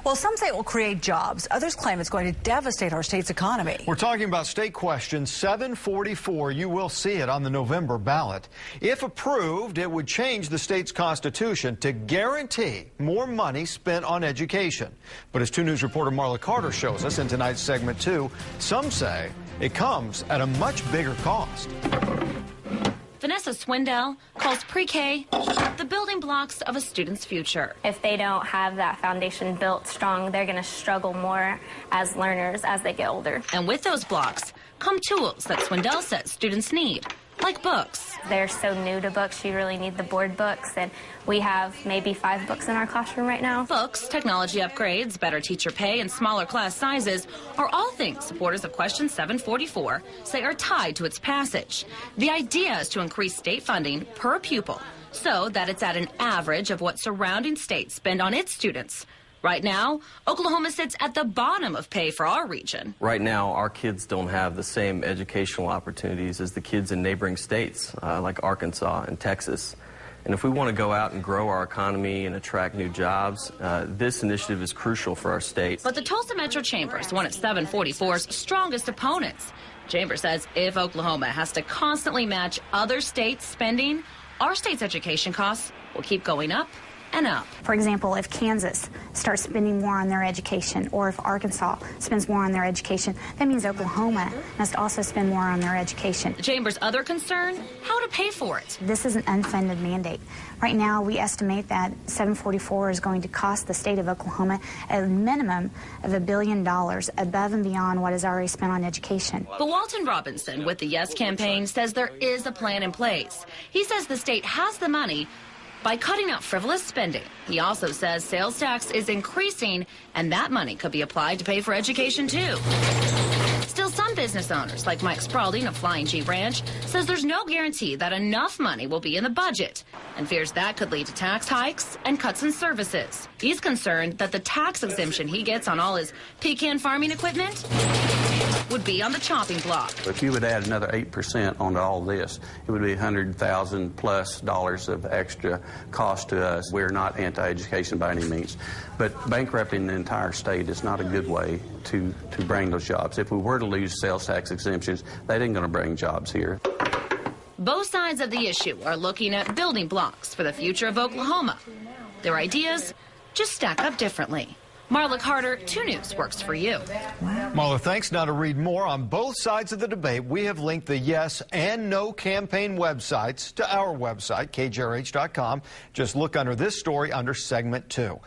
Well, some say it will create jobs. Others claim it's going to devastate our state's economy. We're talking about State Question 744. You will see it on the November ballot. If approved, it would change the state's constitution to guarantee more money spent on education. But as 2 News reporter Marla Carter shows us in tonight's segment 2, some say it comes at a much bigger cost. Vanessa Swindell calls pre-K the building blocks of a student's future. If they don't have that foundation built strong, they're going to struggle more as learners as they get older. And with those blocks come tools that Swindell says students need, like books. They're so new to books, you really need the board books, and we have maybe 5 books in our classroom right now. Books, technology upgrades, better teacher pay, and smaller class sizes are all things supporters of Question 744 say are tied to its passage. The idea is to increase state funding per pupil so that it's at an average of what surrounding states spend on its students. Right now, Oklahoma sits at the bottom of pay for our region. Right now, our kids don't have the same educational opportunities as the kids in neighboring states like Arkansas and Texas. And if we want to go out and grow our economy and attract new jobs, this initiative is crucial for our state. But the Tulsa Metro Chamber is one of 744's strongest opponents. Chamber says if Oklahoma has to constantly match other states' spending, our state's education costs will keep going up and up. For example, if Kansas starts spending more on their education, or if Arkansas spends more on their education, that means Oklahoma must also spend more on their education. The Chamber's other concern, how to pay for it. This is an unfunded mandate. Right now, we estimate that 744 is going to cost the state of Oklahoma a minimum of $1 billion above and beyond what is already spent on education. But Walton Robinson with the Yes campaign says there is a plan in place. He says the state has the money by cutting out frivolous spending. He also says sales tax is increasing, and that money could be applied to pay for education, too. Still, some business owners, like Mike Spalding of Flying G Ranch, says there's no guarantee that enough money will be in the budget, and fears that could lead to tax hikes and cuts in services. He's concerned that the tax exemption he gets on all his pecan farming equipment would be on the chopping block. If you would add another 8% onto all this, it would be $100,000 plus of extra cost to us. We're not anti-education by any means, but bankrupting the entire state is not a good way to bring those jobs. If we were to lose sales tax exemptions, that ain't going to bring jobs here. Both sides of the issue are looking at building blocks for the future of Oklahoma. Their ideas just stack up differently. Marla Carter, 2 News works for you. Marla, thanks. Now to read more on both sides of the debate, we have linked the Yes and No campaign websites to our website, KJRH.com. Just look under this story under segment 2.